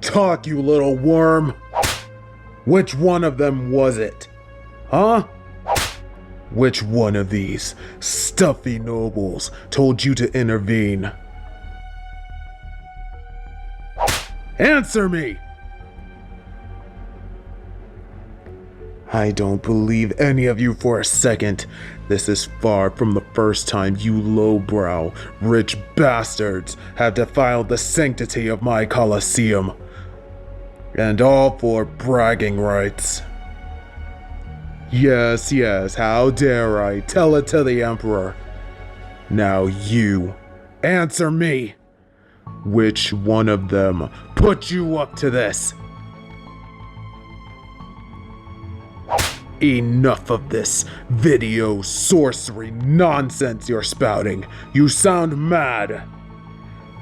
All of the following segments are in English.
Talk, you little worm! Which one of them was it? Huh? Which one of these stuffy nobles told you to intervene? Answer me! I don't believe any of you for a second. This is far from the first time you lowbrow, rich bastards have defiled the sanctity of my Colosseum. And all for bragging rights. Yes, how dare I tell it to the Emperor. Now you, answer me. Which one of them put you up to this? Enough of this video sorcery nonsense you're spouting. You sound mad.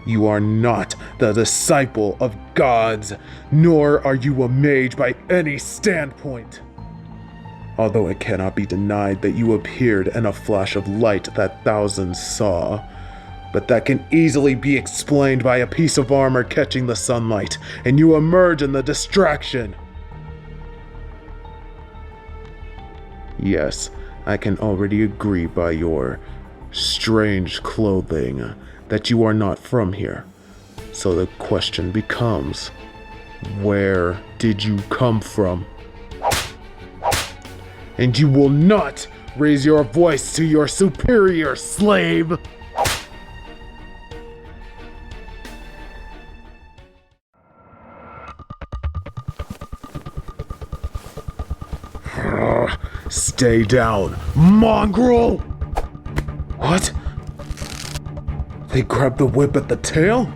You are not the disciple of gods, nor are you a mage by any standpoint. Although it cannot be denied that you appeared in a flash of light that thousands saw, but that can easily be explained by a piece of armor catching the sunlight, and you emerge in the distraction. Yes, I can already agree by your strange clothing that you are not from here. So the question becomes, where did you come from? And you will not raise your voice to your superior, slave! Stay down, mongrel! What? They grabbed the whip at the tail?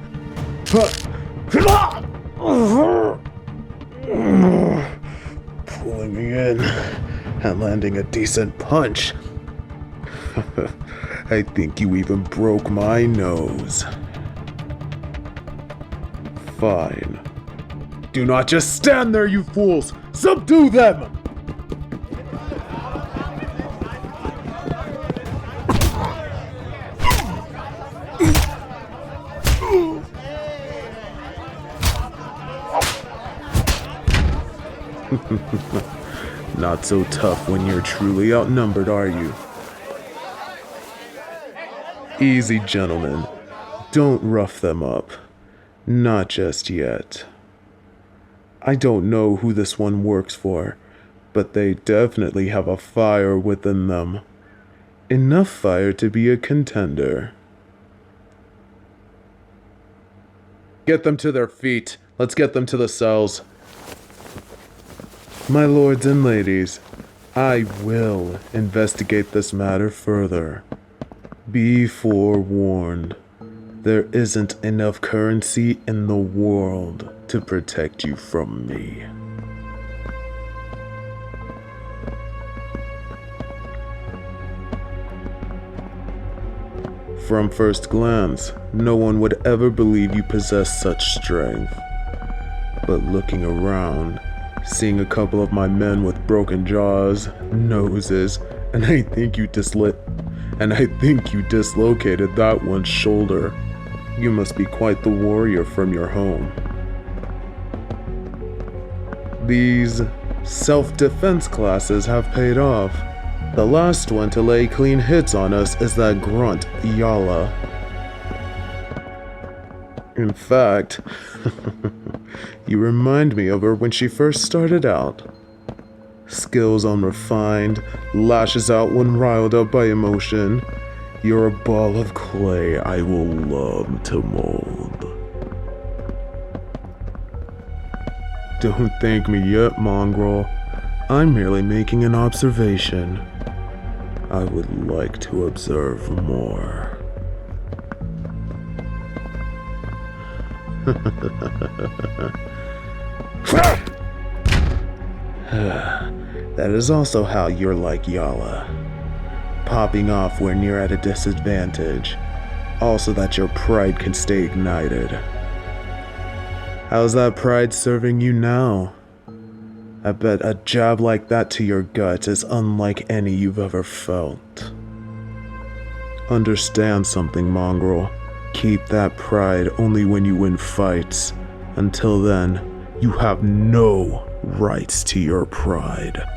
Pulling me in and landing a decent punch. I think you even broke my nose. Fine. Do not just stand there, you fools! Subdue them! Not so tough when you're truly outnumbered, are you? Easy, gentlemen. Don't rough them up. Not just yet. I don't know who this one works for, but they definitely have a fire within them. Enough fire to be a contender. Get them to their feet. Let's get them to the cells. My lords and ladies, I will investigate this matter further. Be forewarned, there isn't enough currency in the world to protect you from me. From first glance, no one would ever believe you possess such strength. But looking around, seeing a couple of my men with broken jaws, noses, and I think you dislocated that one's shoulder. You must be quite the warrior from your home. These self-defense classes have paid off. The last one to lay clean hits on us is that grunt, Yala. In fact, you remind me of her when she first started out. Skills unrefined, lashes out when riled up by emotion. You're a ball of clay I will love to mold. Don't thank me yet, mongrel. I'm merely making an observation. I would like to observe more. That is also how you're like Yala. Popping off when you're at a disadvantage. Also that your pride can stay ignited. How's that pride serving you now? I bet a jab like that to your gut is unlike any you've ever felt. Understand something, mongrel. Keep that pride only when you win fights, Until then, you have no rights to your pride.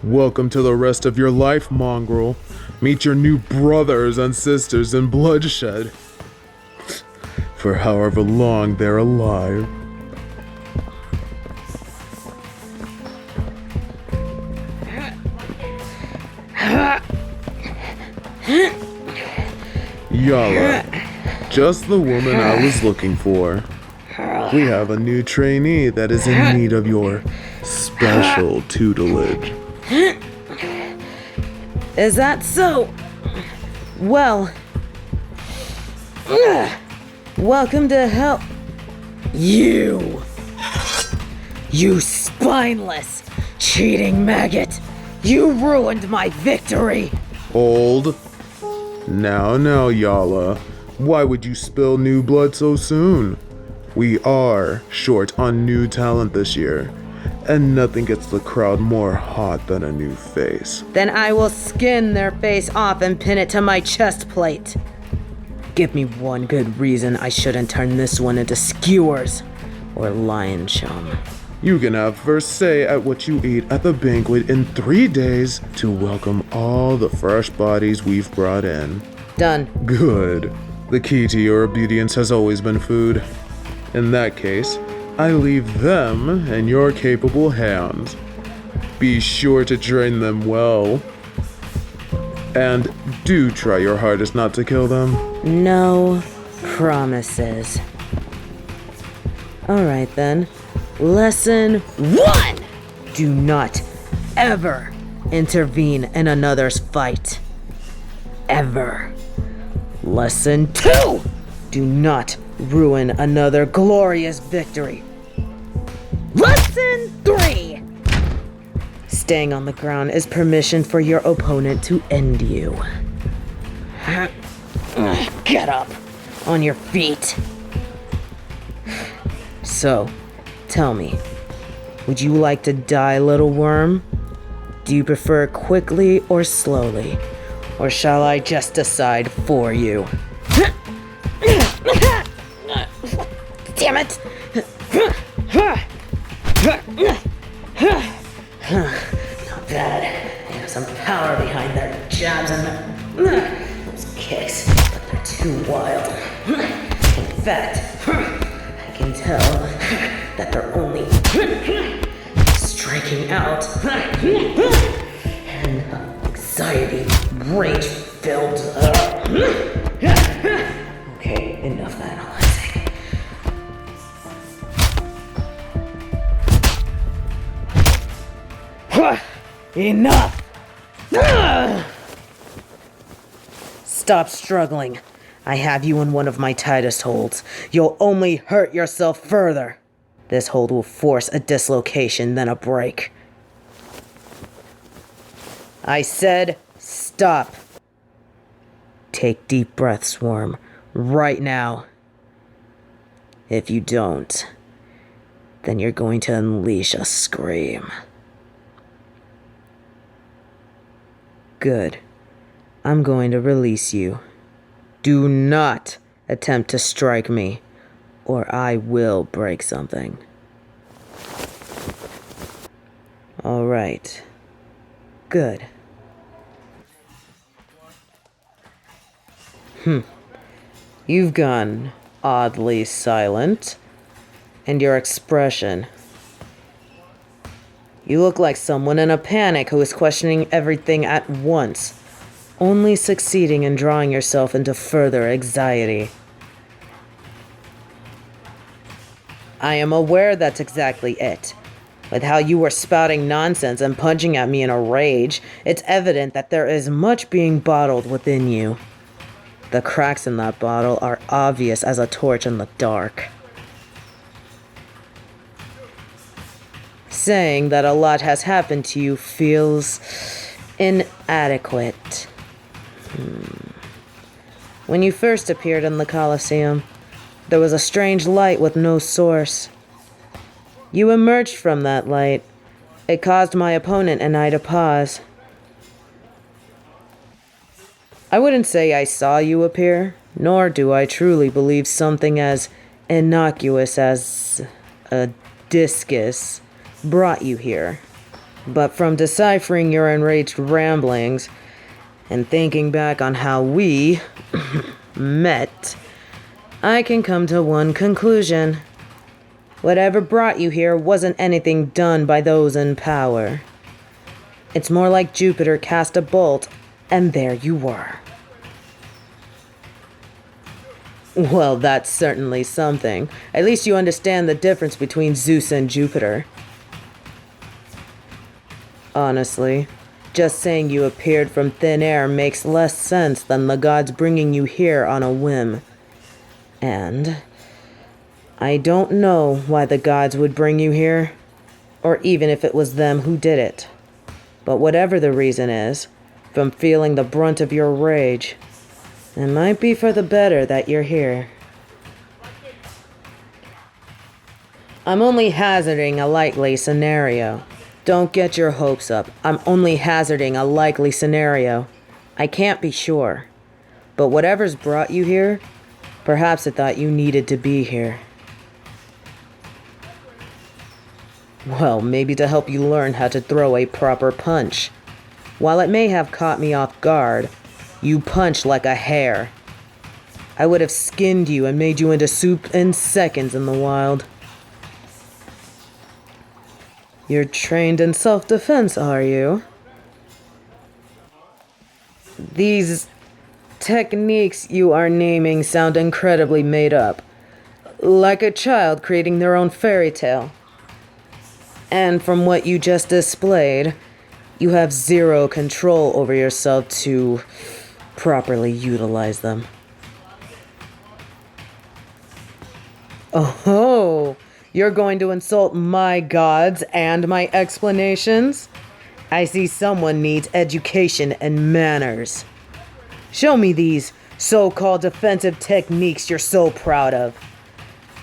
Welcome to the rest of your life, mongrel. Meet your new brothers and sisters in bloodshed. For however long they're alive. Yala, just the woman I was looking for. We have a new trainee that is in need of your special tutelage. Is that so? Well, welcome to help. You spineless, cheating maggot. You ruined my victory. Hold. Now, Yala. Why would you spill new blood so soon? We are short on new talent this year, and nothing gets the crowd more hot than a new face. Then I will skin their face off and pin it to my chest plate. Give me one good reason I shouldn't turn this one into skewers or lion chum. You can have first say at what you eat at the banquet in 3 days to welcome all the fresh bodies we've brought in. Done. Good. The key to your obedience has always been food. In that case, I leave them in your capable hands. Be sure to train them well. And do try your hardest not to kill them. No promises. Alright then. Lesson 1! Do not ever intervene in another's fight. Ever. Lesson 2! Do not ruin another glorious victory. Lesson 3! Staying on the ground is permission for your opponent to end you. Get up on your feet. So, tell me, would you like to die, little worm? Do you prefer quickly or slowly? Or shall I just decide for you? Damn it! Not bad. They have some power behind their jabs and those kicks, but they're too wild. In fact, I can tell that they're only striking out, and anxiety, rage-filled. Okay, enough analyzing. Enough! Stop struggling. I have you in one of my tightest holds. You'll only hurt yourself further. This hold will force a dislocation, then a break. I said stop. Take deep breaths, worm. Right now. If you don't, then you're going to unleash a scream. Good. I'm going to release you. Do not attempt to strike me, or I will break something. All right. Good. You've gone oddly silent, and your expression. You look like someone in a panic who is questioning everything at once, only succeeding in drawing yourself into further anxiety. I am aware that's exactly it. With how you were spouting nonsense and punching at me in a rage, it's evident that there is much being bottled within you. The cracks in that bottle are obvious as a torch in the dark. Saying that a lot has happened to you feels inadequate. When you first appeared in the Colosseum, there was a strange light with no source. You emerged from that light It caused my opponent and I to pause. I wouldn't say I saw you appear, nor do I truly believe something as innocuous as a discus brought you here. But from deciphering your enraged ramblings and thinking back on how we met, I can come to one conclusion. Whatever brought you here wasn't anything done by those in power. It's more like Jupiter cast a bolt, and there you were. Well, that's certainly something. At least you understand the difference between Zeus and Jupiter. Honestly, just saying you appeared from thin air makes less sense than the gods bringing you here on a whim. And I don't know why the gods would bring you here, or even if it was them who did it. But whatever the reason is, from feeling the brunt of your rage, it might be for the better that you're here. I'm only hazarding a likely scenario. Don't get your hopes up. I'm only hazarding a likely scenario. I can't be sure. But whatever's brought you here, perhaps it thought you needed to be here. Well, maybe to help you learn how to throw a proper punch. While it may have caught me off guard, you punch like a hare. I would have skinned you and made you into soup in seconds in the wild. You're trained in self-defense, are you? These techniques you are naming sound incredibly made up. Like a child creating their own fairy tale. And from what you just displayed, you have zero control over yourself to properly utilize them. Oh, you're going to insult my gods and my explanations? I see someone needs education and manners. Show me these so-called defensive techniques you're so proud of.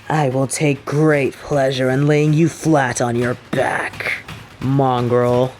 I will take great pleasure in laying you flat on your back, mongrel.